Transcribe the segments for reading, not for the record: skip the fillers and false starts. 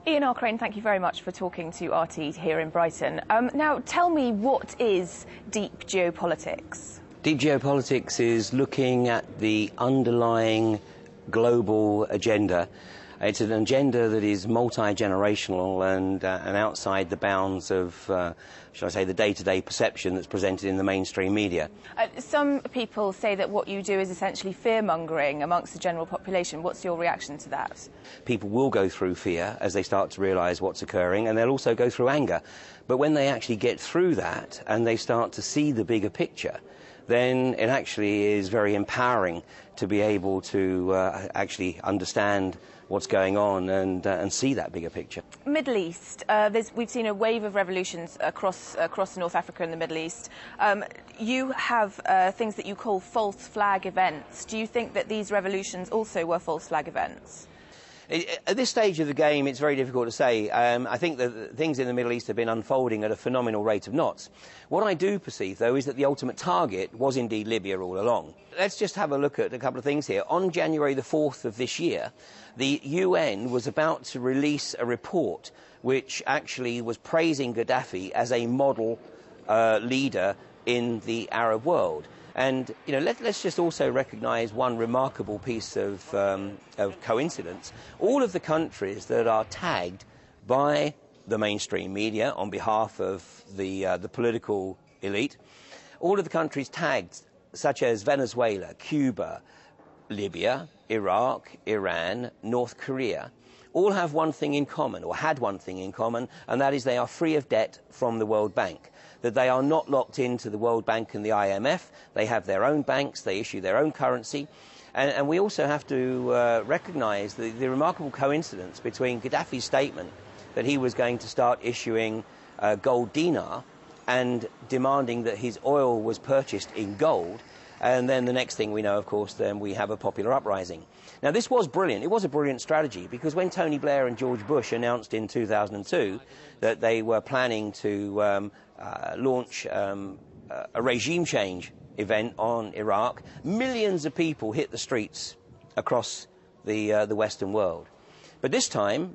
Ian Arcrane, thank you very much for talking to RT here in Brighton. Now, tell me, what is deep geopolitics? Deep geopolitics is looking at the underlying global agenda. It's an agenda that is multi-generational and outside the bounds of, shall I say, the day-to-day perception that's presented in the mainstream media. Some people say that what you do is essentially fear-mongering amongst the general population. What's your reaction to that? People will go through fear as they start to realise what's occurring, and they'll also go through anger. But when they actually get through that and they start to see the bigger picture, then it actually is very empowering to be able to actually understand what's going on and see that bigger picture. Middle East, we've seen a wave of revolutions across North Africa and the Middle East. You have things that you call false flag events. Do you think that these revolutions also were false flag events? At this stage of the game, it's very difficult to say. I think that things in the Middle East have been unfolding at a phenomenal rate of knots. What I do perceive, though, is that the ultimate target was indeed Libya all along. Let's just have a look at a couple of things here. On January the 4th of this year, the UN was about to release a report which actually was praising Gaddafi as a model leader in the Arab world. And, you know, let's just also recognise one remarkable piece of coincidence. All of the countries that are tagged by the mainstream media on behalf of the political elite, all of the countries tagged, such as Venezuela, Cuba, Libya, Iraq, Iran, North Korea, all have one thing in common, or had one thing in common, and that is they are free of debt from the World Bank. That they are not locked into the World Bank and the IMF. They have their own banks, they issue their own currency. And we also have to recognise the remarkable coincidence between Gaddafi's statement that he was going to start issuing gold dinar and demanding that his oil was purchased in gold. And then the next thing we know, of course, then we have a popular uprising. Now, this was brilliant. It was a brilliant strategy, because when Tony Blair and George Bush announced in 2002 that they were planning to launch a regime change event on Iraq, millions of people hit the streets across the Western world. But this time,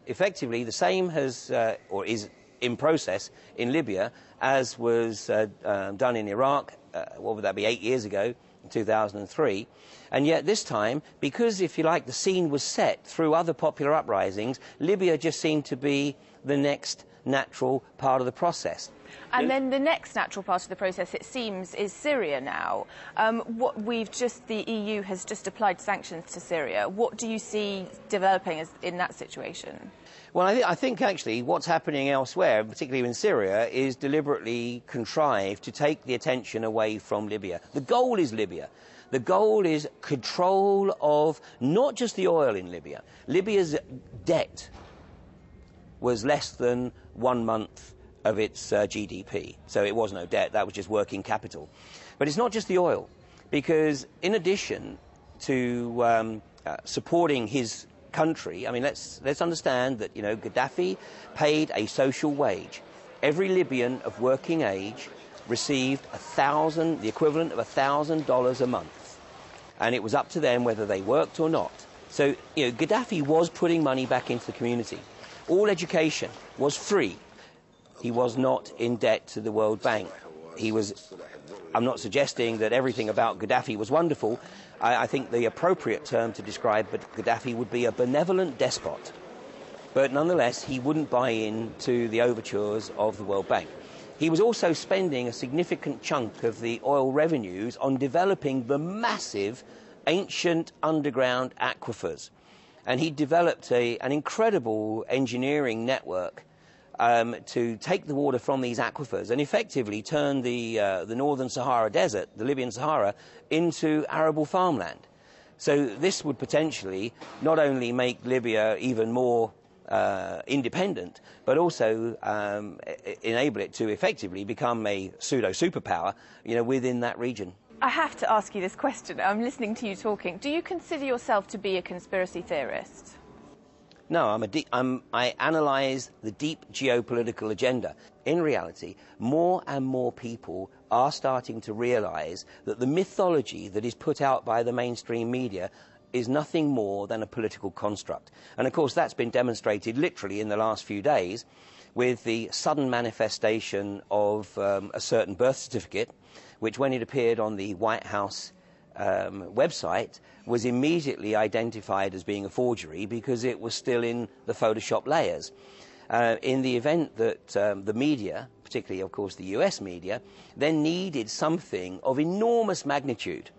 effectively, the same has, or is in process in Libya, as was done in Iraq, what would that be, 8 years ago, in 2003. And yet this time, because, if you like, the scene was set through other popular uprisings, Libya just seemed to be the next natural part of the process. And then the next natural part of the process, it seems, is Syria now. The EU has just applied sanctions to Syria. What do you see developing in that situation? Well, I think actually what's happening elsewhere, particularly in Syria, is deliberately contrived to take the attention away from Libya. The goal is Libya. The goal is control of not just the oil in Libya. Libya's debt was less than 1 month of its GDP. So it was no debt, that was just working capital. But it's not just the oil, because in addition to supporting his country, I mean, let's understand that, you know, Gaddafi paid a social wage. Every Libyan of working age received the equivalent of $1,000 a month. And it was up to them whether they worked or not. So, you know, Gaddafi was putting money back into the community. All education was free. He was not in debt to the World Bank. I'm not suggesting that everything about Gaddafi was wonderful. I think the appropriate term to describe Gaddafi would be a benevolent despot. But nonetheless, he wouldn't buy into the overtures of the World Bank. He was also spending a significant chunk of the oil revenues on developing the massive ancient underground aquifers. And he developed an incredible engineering network to take the water from these aquifers and effectively turn the northern Sahara Desert, the Libyan Sahara, into arable farmland. So this would potentially not only make Libya even more independent, but also enable it to effectively become a pseudo-superpower, you know, within that region. I have to ask you this question. I'm listening to you talking. Do you consider yourself to be a conspiracy theorist? No, I analyse the deep geopolitical agenda. In reality, more and more people are starting to realise that the mythology that is put out by the mainstream media is nothing more than a political construct. And of course that's been demonstrated literally in the last few days with the sudden manifestation of a certain birth certificate, which when it appeared on the White House website was immediately identified as being a forgery because it was still in the Photoshop layers. In the event that the media, particularly of course the US media, then needed something of enormous magnitude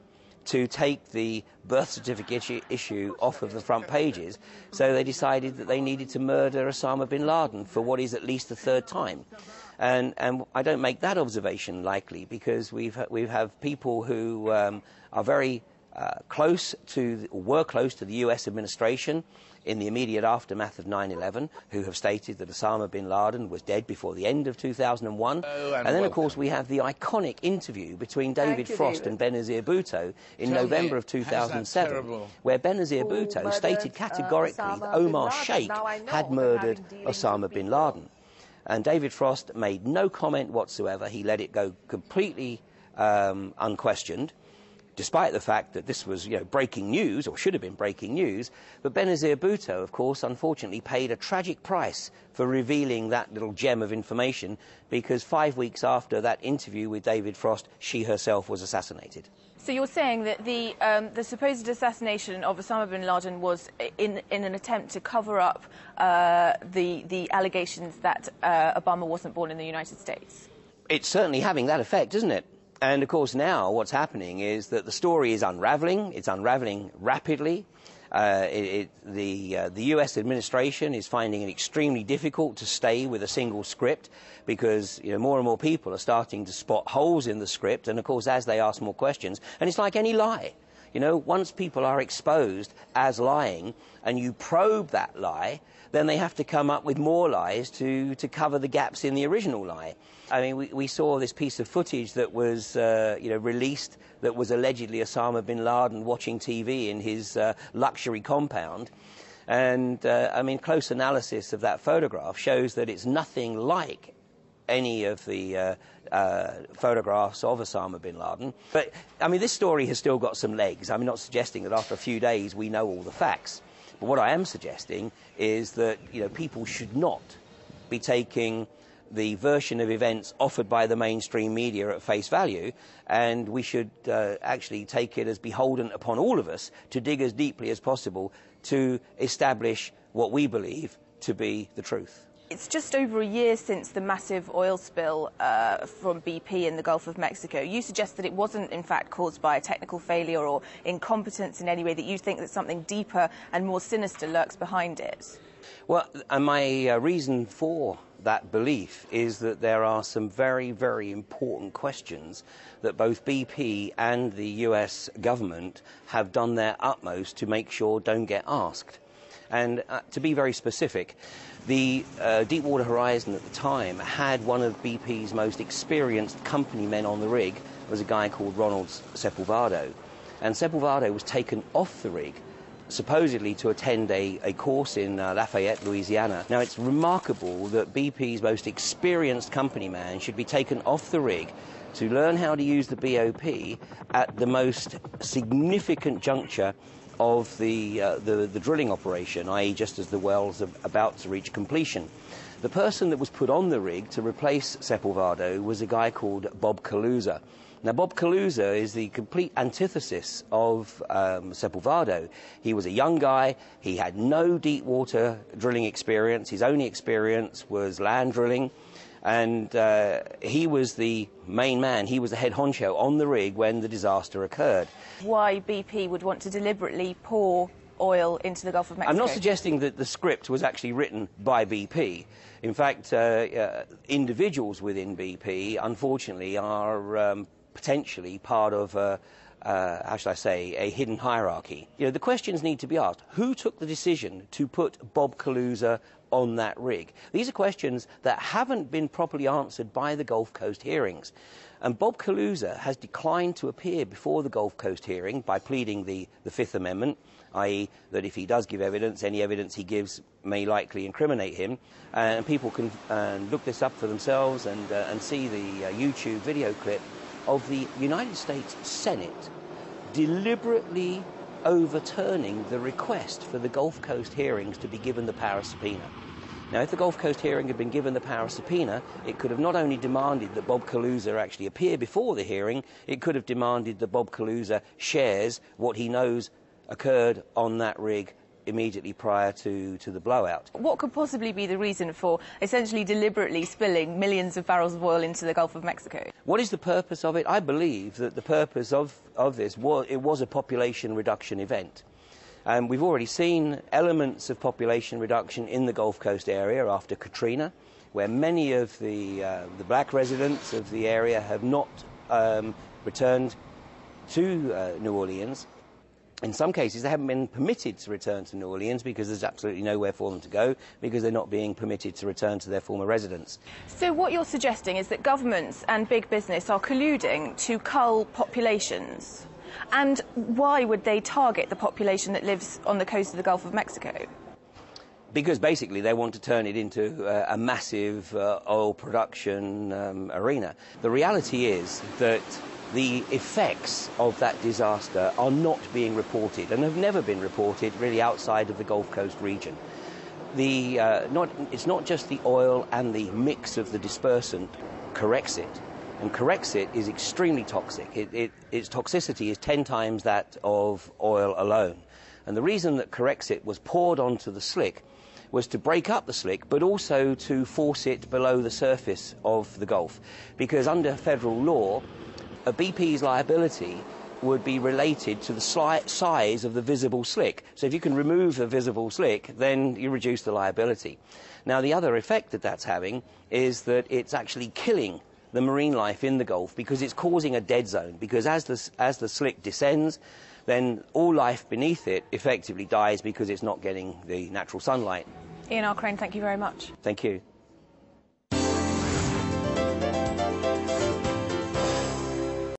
to take the birth certificate issue off of the front pages, so they decided that they needed to murder Osama bin Laden for what is at least the third time. And I don't make that observation lightly, because we have people who are very close to, or were close to the US administration in the immediate aftermath of 9/11, who have stated that Osama bin Laden was dead before the end of 2001. And then, of course, we have the iconic interview between David Frost and Benazir Bhutto in November of 2007, where Benazir Bhutto stated categorically that Omar Sheikh had murdered Osama bin Laden. And David Frost made no comment whatsoever. He let it go completely unquestioned, despite the fact that this was, breaking news, or should have been breaking news. But Benazir Bhutto, of course, unfortunately paid a tragic price for revealing that little gem of information, because 5 weeks after that interview with David Frost, she herself was assassinated. So you're saying that the supposed assassination of Osama bin Laden was in an attempt to cover up the allegations that Obama wasn't born in the United States? It's certainly having that effect, isn't it? And of course now what's happening is that the story is unraveling. It's unraveling rapidly. The US administration is finding it extremely difficult to stay with a single script, because more and more people are starting to spot holes in the script, and of course as they ask more questions, and it's like any lie. Once people are exposed as lying and you probe that lie, then they have to come up with more lies to cover the gaps in the original lie. I mean, we saw this piece of footage that was released that was allegedly Osama bin Laden watching TV in his luxury compound. And, I mean, close analysis of that photograph shows that it's nothing like any of the photographs of Osama bin Laden. But, I mean, this story has still got some legs. I'm not suggesting that after a few days we know all the facts. But what I am suggesting is that, people should not be taking the version of events offered by the mainstream media at face value, and we should actually take it as beholden upon all of us to dig as deeply as possible to establish what we believe to be the truth. It's just over a year since the massive oil spill from BP in the Gulf of Mexico. You suggest that it wasn't, in fact, caused by a technical failure or incompetence in any way, that you think that something deeper and more sinister lurks behind it. Well, and my reason for that belief is that there are some very, very important questions that both BP and the US government have done their utmost to make sure don't get asked. And to be very specific, the Deepwater Horizon at the time had one of BP's most experienced company men on the rig. It was a guy called Ronald Sepulvado. And Sepulvado was taken off the rig supposedly to attend a course in Lafayette, Louisiana. Now, it's remarkable that BP's most experienced company man should be taken off the rig to learn how to use the BOP at the most significant juncture of the drilling operation, i.e. just as the well's about to reach completion. The person that was put on the rig to replace Sepulvado was a guy called Bob Kaluza. Now, Bob Kaluza is the complete antithesis of Sepulvado. He was a young guy. He had no deep water drilling experience. His only experience was land drilling. And he was the main man. He was the head honcho on the rig when the disaster occurred. Why BP would want to deliberately pour oil into the Gulf of Mexico? I'm not suggesting that the script was actually written by BP. In fact, individuals within BP, unfortunately, are potentially part of, how shall I say, a hidden hierarchy. The questions need to be asked. Who took the decision to put Bob Kaluza on that rig? These are questions that haven't been properly answered by the Gulf Coast hearings. And Bob Kaluza has declined to appear before the Gulf Coast hearing by pleading the Fifth Amendment, i.e. that if he does give evidence, any evidence he gives may likely incriminate him. And people can look this up for themselves and see the YouTube video clip of the United States Senate deliberately overturning the request for the Gulf Coast hearings to be given the power of subpoena. Now, if the Gulf Coast hearing had been given the power of subpoena, it could have not only demanded that Bob Kaluza actually appear before the hearing, it could have demanded that Bob Kaluza shares what he knows occurred on that rig immediately prior to the blowout. What could possibly be the reason for essentially deliberately spilling millions of barrels of oil into the Gulf of Mexico? What is the purpose of it? I believe that the purpose of this was a population reduction event. We've already seen elements of population reduction in the Gulf Coast area after Katrina, where many of the black residents of the area have not returned to New Orleans. In some cases, they haven't been permitted to return to New Orleans because there's absolutely nowhere for them to go, because they're not being permitted to return to their former residence. So what you're suggesting is that governments and big business are colluding to cull populations. And why would they target the population that lives on the coast of the Gulf of Mexico? Because basically they want to turn it into a massive oil production arena. The reality is that the effects of that disaster are not being reported and have never been reported really outside of the Gulf Coast region. It's not just the oil and the mix of the dispersant corrects it. And Corexit is extremely toxic. Its toxicity is 10 times that of oil alone. And the reason that Corexit was poured onto the slick was to break up the slick, but also to force it below the surface of the Gulf. Because under federal law, a BP's liability would be related to the size of the visible slick. So if you can remove the visible slick, then you reduce the liability. Now, the other effect that that's having is that it's actually killing the marine life in the Gulf, because it's causing a dead zone. Because as the slick descends, then all life beneath it effectively dies because it's not getting the natural sunlight. Ian R. Crane, thank you very much. Thank you.